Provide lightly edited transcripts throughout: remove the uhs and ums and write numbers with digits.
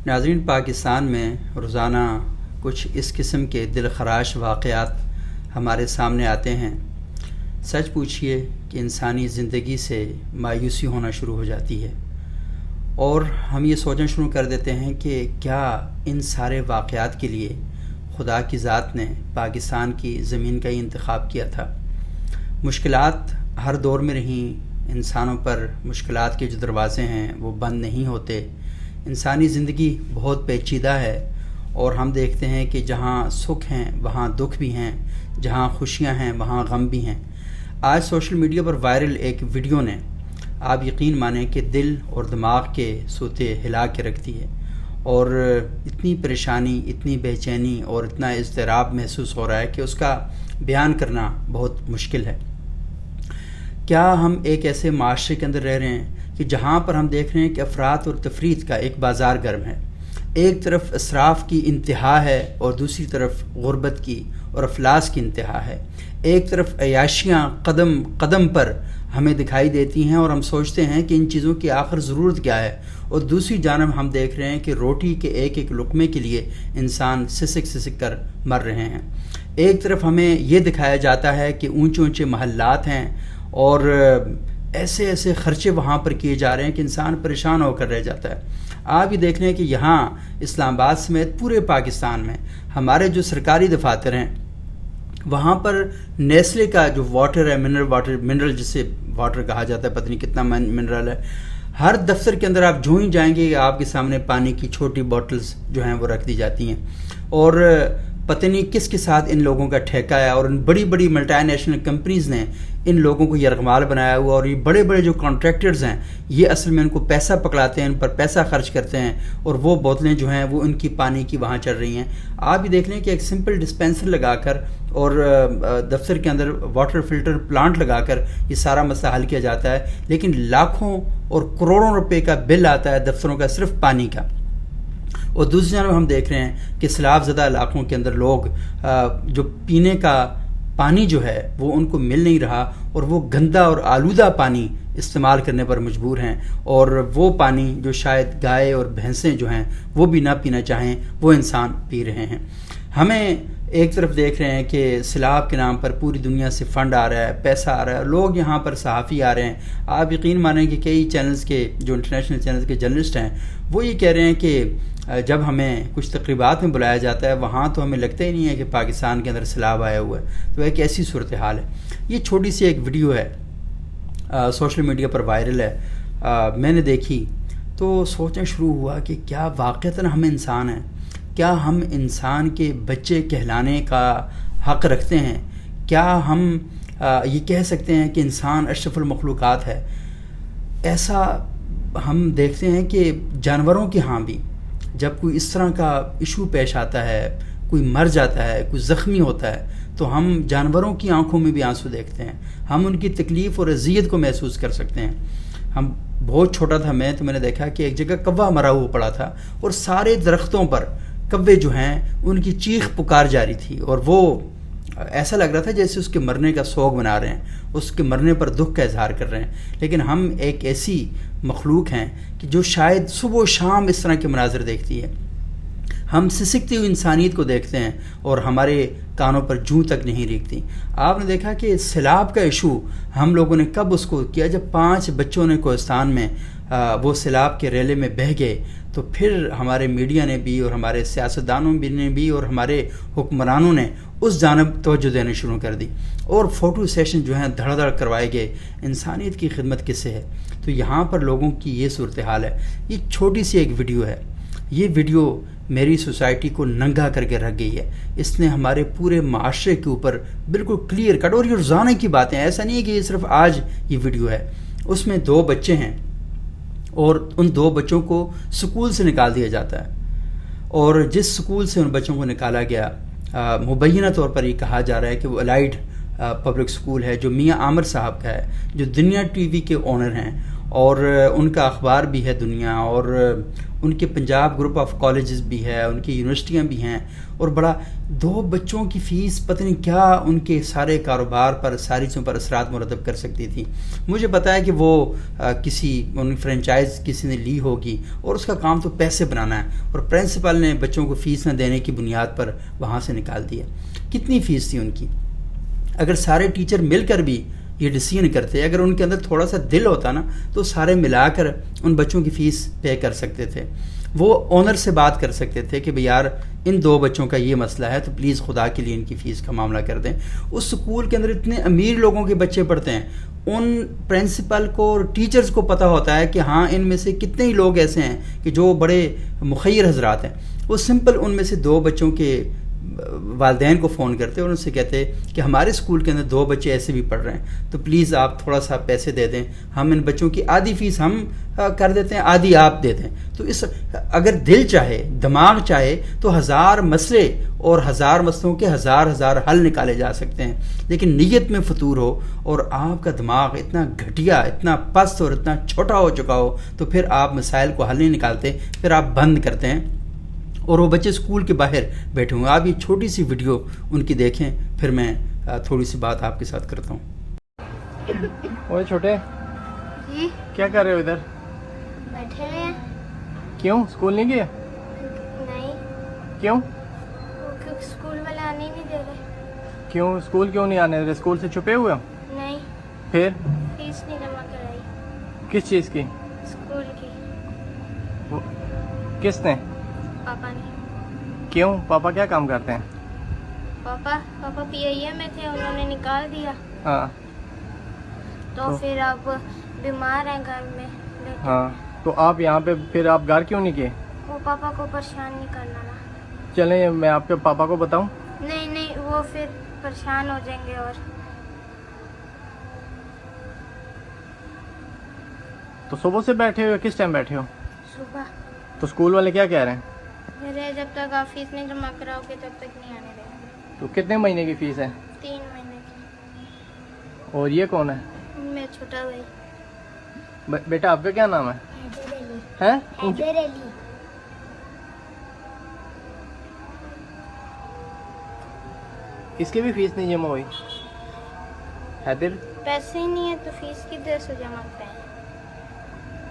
ناظرین، پاکستان میں روزانہ کچھ اس قسم کے دل خراش واقعات ہمارے سامنے آتے ہیں۔ سچ پوچھیے کہ انسانی زندگی سے مایوسی ہونا شروع ہو جاتی ہے اور ہم یہ سوچنا شروع کر دیتے ہیں کہ کیا ان سارے واقعات کے لیے خدا کی ذات نے پاکستان کی زمین کا ہی انتخاب کیا تھا۔ مشکلات ہر دور میں رہیں، انسانوں پر مشکلات کے جو دروازے ہیں وہ بند نہیں ہوتے۔ انسانی زندگی بہت پیچیدہ ہے اور ہم دیکھتے ہیں کہ جہاں سکھ ہیں وہاں دکھ بھی ہیں، جہاں خوشیاں ہیں وہاں غم بھی ہیں۔ آج سوشل میڈیا پر وائرل ایک ویڈیو نے آپ یقین مانیں کہ دل اور دماغ کے سوتے ہلا کے رکھتی ہے اور اتنی پریشانی، اتنی بے چینی اور اتنا اضطراب محسوس ہو رہا ہے کہ اس کا بیان کرنا بہت مشکل ہے۔ کیا ہم ایک ایسے معاشرے کے اندر رہ رہے ہیں کہ جہاں پر ہم دیکھ رہے ہیں کہ افراط اور تفریط کا ایک بازار گرم ہے؟ ایک طرف اسراف کی انتہا ہے اور دوسری طرف غربت کی اور افلاس کی انتہا ہے۔ ایک طرف عیاشیاں قدم قدم پر ہمیں دکھائی دیتی ہیں اور ہم سوچتے ہیں کہ ان چیزوں کی آخر ضرورت کیا ہے، اور دوسری جانب ہم دیکھ رہے ہیں کہ روٹی کے ایک ایک لقمے کے لیے انسان سسک سسک کر مر رہے ہیں۔ ایک طرف ہمیں یہ دکھایا جاتا ہے کہ اونچے اونچے محلات ہیں اور ایسے ایسے خرچے وہاں پر کیے جا رہے ہیں کہ انسان پریشان ہو کر رہ جاتا ہے۔ آپ یہ دیکھ رہے ہیں کہ یہاں اسلام آباد سمیت پورے پاکستان میں ہمارے جو سرکاری دفاتر ہیں وہاں پر نیسلے کا جو واٹر ہے، منرل جسے واٹر کہا جاتا ہے، پتہ نہیں کتنا منرل ہے، ہر دفتر کے اندر آپ جو ہی جائیں گے آپ کے سامنے پانی کی چھوٹی بوٹلز جو ہیں وہ رکھ دی جاتی ہیں، اور پتہ نہیں کس کے ساتھ ان لوگوں کا ٹھیکہ ہے، اور ان بڑی بڑی ملٹی نیشنل کمپنیز نے ان لوگوں کو یرغمال بنایا ہوا، اور یہ بڑے بڑے جو کانٹریکٹرز ہیں یہ اصل میں ان کو پیسہ پکڑاتے ہیں، ان پر پیسہ خرچ کرتے ہیں، اور وہ بوتلیں جو ہیں وہ ان کی پانی کی وہاں چل رہی ہیں۔ آپ یہ دیکھ لیں کہ ایک سمپل ڈسپینسر لگا کر اور دفتر کے اندر واٹر فلٹر پلانٹ لگا کر یہ سارا مسئلہ حل کیا جاتا ہے، لیکن لاکھوں اور کروڑوں روپے کا بل آتا ہے دفتروں کا صرف پانی کا۔ اور دوسری جانب ہم دیکھ رہے ہیں کہ سیلاب زدہ علاقوں کے اندر لوگ جو پینے کا پانی جو ہے وہ ان کو مل نہیں رہا، اور وہ گندا اور آلودہ پانی استعمال کرنے پر مجبور ہیں، اور وہ پانی جو شاید گائے اور بھینسیں جو ہیں وہ بھی نہ پینا چاہیں وہ انسان پی رہے ہیں۔ ہمیں ایک طرف دیکھ رہے ہیں کہ سیلاب کے نام پر پوری دنیا سے فنڈ آ رہا ہے، پیسہ آ رہا ہے، لوگ یہاں پر صحافی آ رہے ہیں۔ آپ یقین مانیں کہ کئی چینلز کے جو انٹرنیشنل چینلز کے جرنلسٹ ہیں وہ یہ کہہ رہے ہیں کہ جب ہمیں کچھ تقریبات میں بلایا جاتا ہے وہاں تو ہمیں لگتا ہی نہیں ہے کہ پاکستان کے اندر سیلاب آیا ہوا ہے، تو ایک ایسی صورتحال ہے۔ یہ چھوٹی سی ایک ویڈیو ہے، سوشل میڈیا پر وائرل ہے، میں نے دیکھی تو سوچنا شروع ہوا کہ کیا واقعتاً ہم انسان ہیں؟ کیا ہم انسان کے بچے کہلانے کا حق رکھتے ہیں؟ کیا ہم یہ کہہ سکتے ہیں کہ انسان اشرف المخلوقات ہے؟ ایسا ہم دیکھتے ہیں کہ جانوروں کے ہاں بھی جب کوئی اس طرح کا ایشو پیش آتا ہے، کوئی مر جاتا ہے، کوئی زخمی ہوتا ہے، تو ہم جانوروں کی آنکھوں میں بھی آنسو دیکھتے ہیں، ہم ان کی تکلیف اور اذیت کو محسوس کر سکتے ہیں۔ ہم بہت چھوٹا تھا تو میں نے دیکھا کہ ایک جگہ کوا مرا ہوا پڑا تھا اور سارے درختوں پر کوے جو ہیں ان کی چیخ پکار جاری تھی، اور وہ ایسا لگ رہا تھا جیسے اس کے مرنے کا سوگ منا رہے ہیں، اس کے مرنے پر دکھ کا اظہار کر رہے ہیں۔ لیکن ہم ایک ایسی مخلوق ہیں کہ جو شاید صبح و شام اس طرح کے مناظر دیکھتی ہے۔ ہم سسکتی ہوئی انسانیت کو دیکھتے ہیں اور ہمارے کانوں پر جوں تک نہیں ریگتی۔ آپ نے دیکھا کہ سیلاب کا ایشو ہم لوگوں نے کب اس کو کیا؟ جب 5 بچوں نے کوہستان میں وہ سیلاب کے ریلے میں بہہ گئے، تو پھر ہمارے میڈیا نے بھی اور ہمارے سیاستدانوں نے بھی اور ہمارے حکمرانوں نے اس جانب توجہ دینا شروع کر دی، اور فوٹو سیشن جو ہیں دھڑ دھڑ کروائے گئے۔ انسانیت کی خدمت کس سے ہے؟ تو یہاں پر لوگوں کی یہ صورتحال ہے۔ یہ چھوٹی سی ایک ویڈیو ہے، یہ ویڈیو میری سوسائٹی کو ننگا کر کے رکھ گئی ہے۔ اس نے ہمارے پورے معاشرے کے اوپر بالکل کلیئر کٹ، اور یہ روزانہ کی باتیں، ایسا نہیں ہے کہ یہ صرف آج یہ ویڈیو ہے۔ اس میں 2 بچے ہیں اور ان 2 بچوں کو سکول سے نکال دیا جاتا ہے، اور جس سکول سے ان بچوں کو نکالا گیا مبینہ طور پر یہ کہا جا رہا ہے کہ وہ الائڈ پبلک سکول ہے جو میاں عامر صاحب کا ہے، جو دنیا ٹی وی کے اونر ہیں، اور ان کا اخبار بھی ہے دنیا، اور ان کے پنجاب گروپ آف کالجز بھی ہے، ان کی یونیورسٹیاں بھی ہیں، اور بڑا 2 بچوں کی فیس پتہ نہیں کیا ان کے سارے کاروبار پر، ساری چیزوں پر اثرات مرتب کر سکتی تھی۔ مجھے پتا ہے کہ وہ کسی فرنچائز کسی نے لی ہوگی اور اس کا کام تو پیسے بنانا ہے، اور پرنسپل نے بچوں کو فیس نہ دینے کی بنیاد پر وہاں سے نکال دیا۔ کتنی فیس تھی ان کی؟ اگر سارے ٹیچر مل کر بھی یہ ڈیسیژن کرتے، اگر ان کے اندر تھوڑا سا دل ہوتا نا، تو سارے ملا کر ان بچوں کی فیس پے کر سکتے تھے۔ وہ اونر سے بات کر سکتے تھے کہ بھئی یار ان 2 بچوں کا یہ مسئلہ ہے، تو پلیز خدا کے لیے ان کی فیس کا معاملہ کر دیں۔ اس سکول کے اندر اتنے امیر لوگوں کے بچے پڑھتے ہیں، ان پرنسپل کو اور ٹیچرز کو پتہ ہوتا ہے کہ ہاں ان میں سے کتنے ہی لوگ ایسے ہیں کہ جو بڑے مخیر حضرات ہیں۔ وہ سمپل ان میں سے 2 بچوں کے والدین کو فون کرتے اور ان سے کہتے کہ ہمارے اسکول کے اندر 2 بچے ایسے بھی پڑھ رہے ہیں، تو پلیز آپ تھوڑا سا پیسے دے دیں، ہم ان بچوں کی آدھی فیس ہم کر دیتے ہیں، آدھی آپ دے دیں۔ تو اس اگر دل چاہے، دماغ چاہے، تو 1000 مسئلے اور 1000 مسئلوں کے 1000 حل نکالے جا سکتے ہیں، لیکن نیت میں فطور ہو اور آپ کا دماغ اتنا گھٹیا، اتنا پست اور اتنا چھوٹا ہو چکا ہو، تو پھر آپ مسائل کو حل نہیں نکالتے، پھر آپ بند کرتے ہیں، اور وہ بچے اسکول کے باہر بیٹھے ہوئے۔ آپ یہ چھوٹی سی ویڈیو ان کی دیکھیں، پھر میں تھوڑی سی بات آپ کے ساتھ کرتا ہوں۔ اوے چھوٹے، جی کیا کر رہے ہو ادھر؟ بیٹھے ہوئے ہیں۔ کیوں اسکول نہیں گئے؟ نہیں، کیوں وہ اسکول والے آنے ہی نہیں دے رہے۔ کیوں اسکول کیوں نہیں آنے دے؟ اسکول سے چھپے ہوئے ہو؟ نہیں، پھر فیس نہیں جمع کرائی کس چیز کی؟ اسکول کی۔ کس نے؟ پاپا نے۔ کیوں؟ پاپا کیا کام کرتے ہیں؟ پاپا PIA میں تھے، انہوں نے نکال دیا، ہاں تو پھر اب بیمار ہیں گھر میں۔ ہاں، تو آپ یہاں پہ پھر آپ گھر کیوں نہیں گئے؟ وہ پاپا کو پریشان نہیں کرنا نا۔ چلیں میں آپ کے پاپا کو بتاؤں؟ نہیں، وہ پھر پریشان ہو جائیں گے۔ اور تو صبح سے بیٹھے ہوئے، کس ٹائم بیٹھے ہو؟ صبح تو اسکول والے کیا کہہ رہے ہیں؟ میرے جب تک آپ فیس نہیں جمع کراؤ گے تب تک نہیں آنے دیں گے۔ تو کتنے مہینے کی فیس ہے؟ 3 مہینے کی۔ اور یہ کون ہے؟ میں چھوٹا بھائی۔ بیٹا آپ کا کیا نام ہے؟ ہیں؟ اس کی بھی فیس نہیں جمع ہوئی؟ حیدر، پیسے ہی نہیں ہے تو فیس کدھر سے جمع کرائیں؟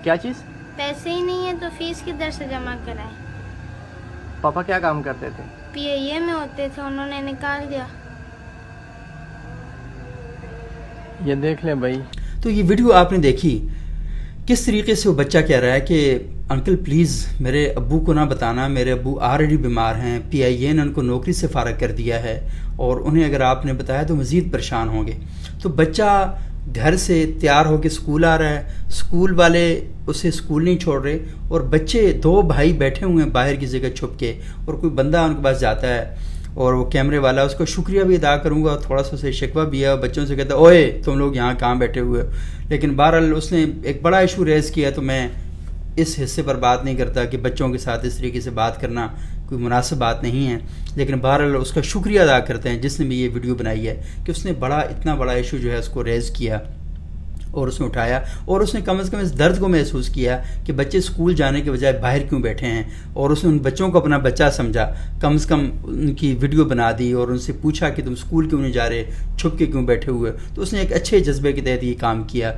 کیا چیز؟ پیسے ہی نہیں ہے تو فیس کدھر سے جمع کرائیں؟ پاپا کیا کام کرتے تھے؟ PIA میں ہوتے تھے، انہوں نے نکال دیا۔ یہ دیکھ لیں بھائی۔ تو یہ ویڈیو آپ نے دیکھی، کس طریقے سے وہ بچہ کہہ رہا ہے کہ انکل پلیز میرے ابو کو نہ بتانا، میرے ابو آلریڈی بیمار ہیں، PIA نے ان کو نوکری سے فارغ کر دیا ہے، اور انہیں اگر آپ نے بتایا تو مزید پریشان ہوں گے۔ تو بچہ گھر سے تیار ہو کے اسکول آ رہا ہے، اسکول والے اسے اسکول نہیں چھوڑ رہے، اور بچے 2 بھائی بیٹھے ہوئے ہیں باہر کی جگہ چھپ کے، اور کوئی بندہ ان کے پاس جاتا ہے، اور وہ کیمرے والا، اس کا شکریہ بھی ادا کروں گا، تھوڑا سا اسے شکوہ بھی ہے، اور بچوں سے کہتا ہے اوئے تم لوگ یہاں کہاں بیٹھے ہوئے ہو۔ لیکن بہرحال اس نے ایک بڑا ایشو ریز کیا، تو میں اس حصے پر بات نہیں کرتا کہ بچوں کے ساتھ اس طریقے سے بات کرنا کوئی مناسب بات نہیں ہے، لیکن بہرحال اس کا شکریہ ادا کرتے ہیں جس نے بھی یہ ویڈیو بنائی ہے، کہ اس نے اتنا بڑا ایشو جو ہے اس کو ریز کیا اور اس نے اٹھایا، اور اس نے کم از کم اس درد کو محسوس کیا کہ بچے اسکول جانے کے بجائے باہر کیوں بیٹھے ہیں، اور اس نے ان بچوں کو اپنا بچہ سمجھا، کم از کم ان کی ویڈیو بنا دی اور ان سے پوچھا کہ تم اسکول کیوں نہیں جا رہے، چھپ کے کیوں بیٹھے ہوئے۔ تو اس نے ایک اچھے جذبے کے تحت یہ کام کیا،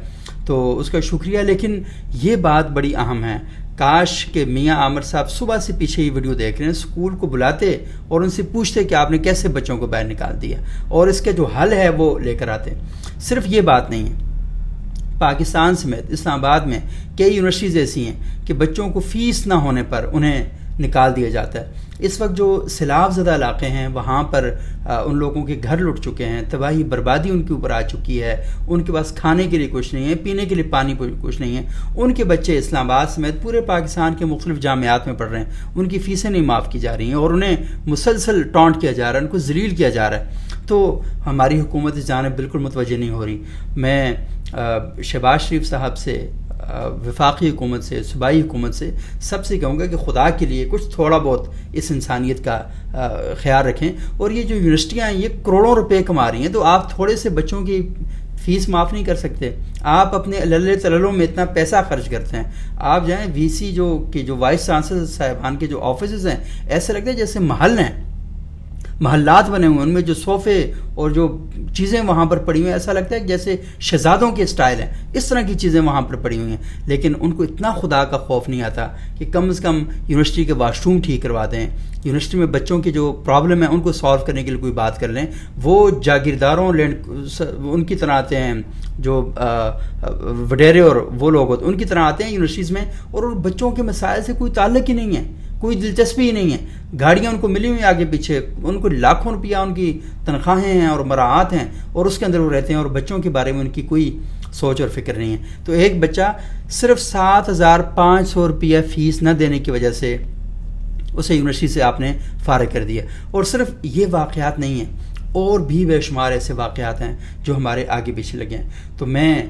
تو اس کا شکریہ۔ لیکن یہ بات بڑی اہم ہے، کاش کہ میاں عامر صاحب صبح سے پیچھے یہ ویڈیو دیکھ رہے ہیں، اسکول کو بلاتے اور ان سے پوچھتے کہ آپ نے کیسے بچوں کو باہر نکال دیا، اور اس کا جو حل ہے وہ لے کر آتے۔ صرف یہ بات نہیں ہے، پاکستان سمیت اسلام آباد میں کئی یونیورسٹیز ایسی ہیں کہ بچوں کو فیس نہ ہونے پر انہیں نکال دیا جاتا ہے۔ اس وقت جو سیلاب زدہ علاقے ہیں وہاں پر ان لوگوں کے گھر لٹ چکے ہیں، تباہی بربادی ان کے اوپر آ چکی ہے، ان کے پاس کھانے کے لیے کچھ نہیں ہے، پینے کے لیے پانی کچھ نہیں ہے، ان کے بچے اسلام آباد سمیت پورے پاکستان کے مختلف جامعات میں پڑھ رہے ہیں، ان کی فیسیں نہیں معاف کی جا رہی ہیں، اور انہیں مسلسل ٹانٹ کیا جا رہا ہے، ان کو ذلیل کیا جا رہا ہے۔ تو ہماری حکومت اس جانب بالکل متوجہ نہیں ہو رہی۔ میں شہباز شریف صاحب سے، وفاقی حکومت سے، صوبائی حکومت سے سب سے کہوں گا کہ خدا کے لیے کچھ تھوڑا بہت اس انسانیت کا خیال رکھیں، اور یہ جو یونیورسٹیاں ہیں یہ کروڑوں روپے کما رہی ہیں، تو آپ تھوڑے سے بچوں کی فیس معاف نہیں کر سکتے. آپ اپنے اللہ تللوں میں اتنا پیسہ خرچ کرتے ہیں. آپ جائیں وی سی جو وائس چانسلر صاحبان کے جو آفیسز ہیں، ایسا لگتا ہے جیسے محل ہیں، محلات بنے ہوئے ہیں، ان میں جو صوفے اور جو چیزیں وہاں پر پڑی ہوئی ہیں ایسا لگتا ہے کہ جیسے شہزادوں کے اسٹائل ہیں، اس طرح کی چیزیں وہاں پر پڑی ہوئی ہیں. لیکن ان کو اتنا خدا کا خوف نہیں آتا کہ کم از کم یونیورسٹی کے واش روم ٹھیک کروا دیں، یونیورسٹی میں بچوں کے جو پرابلم ہے ان کو سالو کرنے کے لیے کوئی بات کر لیں. وہ جاگیرداروں ان کی طرح آتے ہیں، جو وڈیرے اور وہ لوگ ہوتے ہیں ان کی طرح آتے ہیں یونیورسٹیز میں، اور ان بچوں کے مسائل سے کوئی تعلق ہی نہیں ہے، کوئی دلچسپی ہی نہیں ہے. گاڑیاں ان کو ملی ہوئی آگے پیچھے، ان کو لاکھوں روپیہ ان کی تنخواہیں ہیں اور مراعات ہیں، اور اس کے اندر وہ رہتے ہیں، اور بچوں کے بارے میں ان کی کوئی سوچ اور فکر نہیں ہے. تو ایک بچہ صرف 7,500 روپیہ فیس نہ دینے کی وجہ سے اسے یونیورسٹی سے آپ نے فارغ کر دیا. اور صرف یہ واقعات نہیں ہیں، اور بھی بے شمار ایسے واقعات ہیں جو ہمارے آگے پیچھے لگے ہیں. تو میں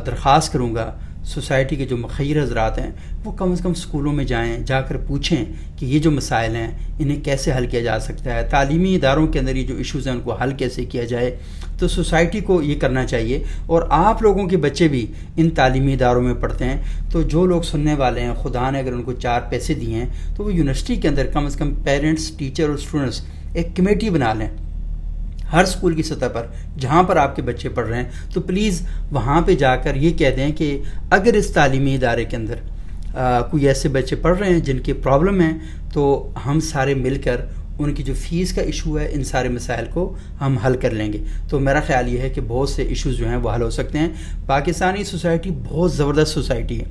درخواست کروں گا سوسائٹی کے جو مخیر حضرات ہیں وہ کم از کم اسکولوں میں جائیں، جا کر پوچھیں کہ یہ جو مسائل ہیں انہیں کیسے حل کیا جا سکتا ہے، تعلیمی اداروں کے اندر یہ جو ایشوز ہیں ان کو حل کیسے کیا جائے. تو سوسائٹی کو یہ کرنا چاہیے. اور آپ لوگوں کے بچے بھی ان تعلیمی اداروں میں پڑھتے ہیں، تو جو لوگ سننے والے ہیں، خدا نے اگر ان کو 4 پیسے دیے ہیں تو وہ یونیورسٹی کے اندر کم از کم پیرنٹس، ٹیچر اور اسٹوڈنٹس ایک کمیٹی بنا لیں ہر اسکول کی سطح پر جہاں پر آپ کے بچے پڑھ رہے ہیں. تو پلیز وہاں پہ جا کر یہ کہہ دیں کہ اگر اس تعلیمی ادارے کے اندر کوئی ایسے بچے پڑھ رہے ہیں جن کی پرابلم ہیں، تو ہم سارے مل کر ان کی جو فیس کا ایشو ہے، ان سارے مسائل کو ہم حل کر لیں گے. تو میرا خیال یہ ہے کہ بہت سے ایشوز جو ہیں وہ حل ہو سکتے ہیں. پاکستانی سوسائٹی بہت زبردست سوسائٹی ہے.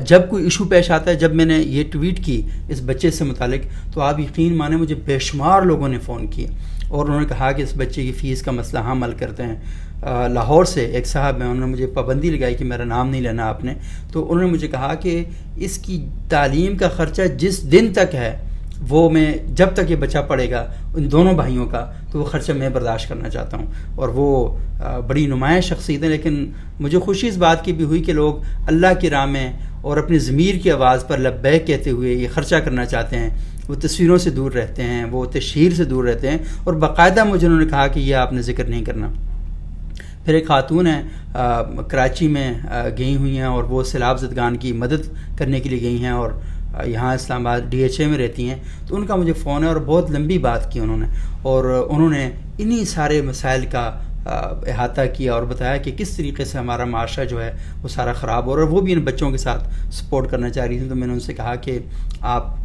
جب کوئی ایشو پیش آتا ہے، جب میں نے یہ ٹویٹ کی اس بچے سے متعلق، تو آپ یقین مانیں مجھے بے شمار لوگوں نے فون کیے اور انہوں نے کہا کہ اس بچے کی فیس کا مسئلہ ہم حل کرتے ہیں. لاہور سے ایک صاحب ہیں، انہوں نے مجھے پابندی لگائی کہ میرا نام نہیں لینا آپ نے. تو انہوں نے مجھے کہا کہ اس کی تعلیم کا خرچہ جس دن تک ہے وہ میں جب تک یہ بچہ پڑھے گا ان دونوں بھائیوں کا، تو وہ خرچہ میں برداشت کرنا چاہتا ہوں. اور وہ بڑی نمایاں شخصیت ہیں، لیکن مجھے خوشی اس بات کی بھی ہوئی کہ لوگ اللہ کی راہ میں اور اپنی ضمیر کی آواز پر لبیک کہتے ہوئے یہ خرچہ کرنا چاہتے ہیں. وہ تصویروں سے دور رہتے ہیں، وہ تشہیر سے دور رہتے ہیں، اور باقاعدہ مجھے انہوں نے کہا کہ یہ آپ نے ذکر نہیں کرنا. پھر ایک خاتون ہیں کراچی میں گئی ہوئی ہیں، اور وہ سیلاب زدگان کی مدد کرنے کے لیے گئی ہیں، اور یہاں اسلام آباد DHA میں رہتی ہیں. تو ان کا مجھے فون ہے اور بہت لمبی بات کی انہوں نے، اور انہوں نے انہی سارے مسائل کا احاطہ کیا اور بتایا کہ کس طریقے سے ہمارا معاشرہ جو ہے وہ سارا خراب ہو رہا ہے. وہ بھی ان بچوں کے ساتھ سپورٹ کرنا چاہ رہی تھیں. تو میں نے ان سے کہا کہ آپ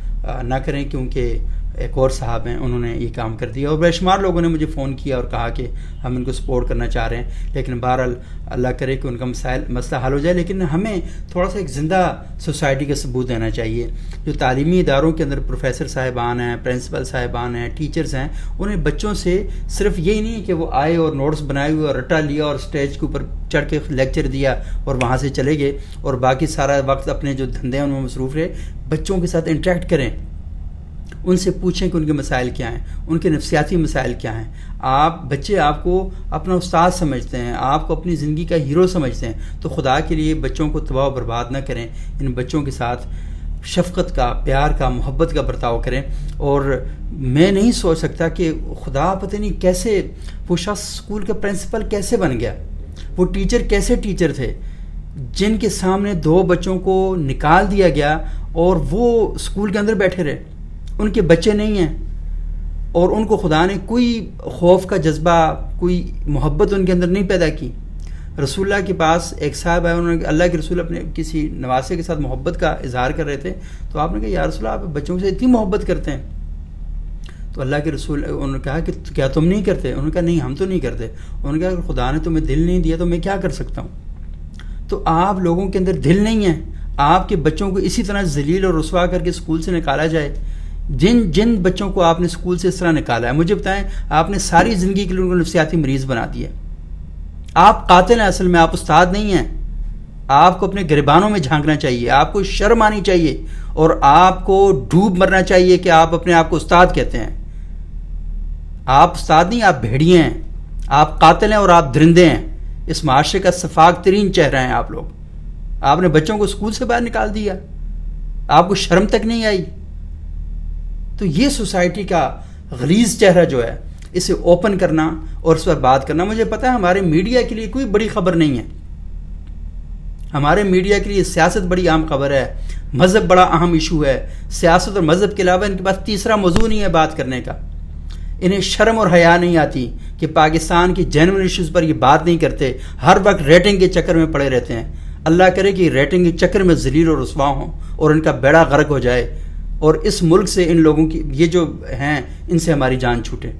نہ کریں، کیونکہ ایک اور صاحب ہیں انہوں نے یہ کام کر دیا. اور بے شمار لوگوں نے مجھے فون کیا اور کہا کہ ہم ان کو سپورٹ کرنا چاہ رہے ہیں. لیکن بہرحال اللہ کرے کہ ان کا مسئلہ حل ہو جائے. لیکن ہمیں تھوڑا سا ایک زندہ سوسائٹی کا ثبوت دینا چاہیے. جو تعلیمی اداروں کے اندر پروفیسر صاحبان ہیں، پرنسپل صاحبان ہیں، ٹیچرز ہیں، انہیں بچوں سے صرف یہی نہیں کہ وہ آئے اور نوٹس بنائے ہوئے اور رٹا لیا اور اسٹیج کے اوپر چڑھ کے لیکچر دیا اور وہاں سے چلے گئے اور باقی سارا وقت اپنے جو دھندے ہیں ان میں مصروف رہے. بچوں کے ساتھ انٹریکٹ کریں، ان سے پوچھیں کہ ان کے مسائل کیا ہیں، ان کے نفسیاتی مسائل کیا ہیں. بچے آپ کو اپنا استاد سمجھتے ہیں، آپ کو اپنی زندگی کا ہیرو سمجھتے ہیں. تو خدا کے لیے بچوں کو تباہ و برباد نہ کریں. ان بچوں کے ساتھ شفقت کا، پیار کا، محبت کا برتاؤ کریں. اور میں نہیں سوچ سکتا کہ خدا پتہ نہیں کیسے وہ شخص اسکول کا پرنسپل کیسے بن گیا، وہ ٹیچر کیسے ٹیچر تھے جن کے سامنے 2 بچوں کو نکال دیا گیا اور وہ اسکول کے اندر بیٹھے رہے. ان کے بچے نہیں ہیں اور ان کو خدا نے کوئی خوف کا جذبہ، کوئی محبت ان کے اندر نہیں پیدا کی. رسول اللہ کے پاس ایک صاحب آئے، انہوں نے اللہ کے رسول اپنے کسی نواسے کے ساتھ محبت کا اظہار کر رہے تھے. تو آپ نے کہا یا رسول اللہ آپ بچوں سے اتنی محبت کرتے ہیں؟ تو اللہ کے رسول انہوں نے کہا کہ کیا تم نہیں کرتے؟ انہوں نے کہا نہیں ہم تو نہیں کرتے. انہوں نے کہا اگر خدا نے تمہیں دل نہیں دیا تو میں کیا کر سکتا ہوں؟ تو آپ لوگوں کے اندر دل نہیں ہے. آپ کے بچوں کو اسی طرح ذلیل اور رسوا کر کے اسکول سے نکالا جائے. جن بچوں کو آپ نے اسکول سے اس طرح نکالا ہے، مجھے بتائیں آپ نے ساری زندگی کے لیے ان کو نفسیاتی مریض بنا دیا. آپ قاتل ہیں، اصل میں آپ استاد نہیں ہیں. آپ کو اپنے گریبانوں میں جھانکنا چاہیے، آپ کو شرم آنی چاہیے اور آپ کو ڈوب مرنا چاہیے کہ آپ اپنے آپ کو استاد کہتے ہیں. آپ استاد نہیں، آپ بھیڑیے ہیں، آپ قاتل ہیں اور آپ درندے ہیں. اس معاشرے کا سفاک ترین چہرہ ہیں آپ لوگ. آپ نے بچوں کو اسکول سے باہر نکال دیا، آپ کو شرم تک نہیں آئی. تو یہ سوسائٹی کا غلیظ چہرہ جو ہے، اسے اوپن کرنا اور اس پر بات کرنا. مجھے پتہ ہے ہمارے میڈیا کے لیے کوئی بڑی خبر نہیں ہے. ہمارے میڈیا کے لیے سیاست بڑی اہم خبر ہے, مذہب بڑا اہم ایشو ہے. سیاست اور مذہب کے علاوہ ان کے پاس تیسرا موضوع نہیں ہے بات کرنے کا. انہیں شرم اور حیا نہیں آتی کہ پاکستان کی جینوئن ایشوز پر یہ بات نہیں کرتے, ہر وقت ریٹنگ کے چکر میں پڑے رہتے ہیں. اللہ کرے کہ ریٹنگ کے چکر میں ذلیل اور رسوا ہوں اور ان کا بیڑا غرق ہو جائے, اور اس ملک سے ان لوگوں کی یہ جو ہیں ان سے ہماری جان چھوٹے.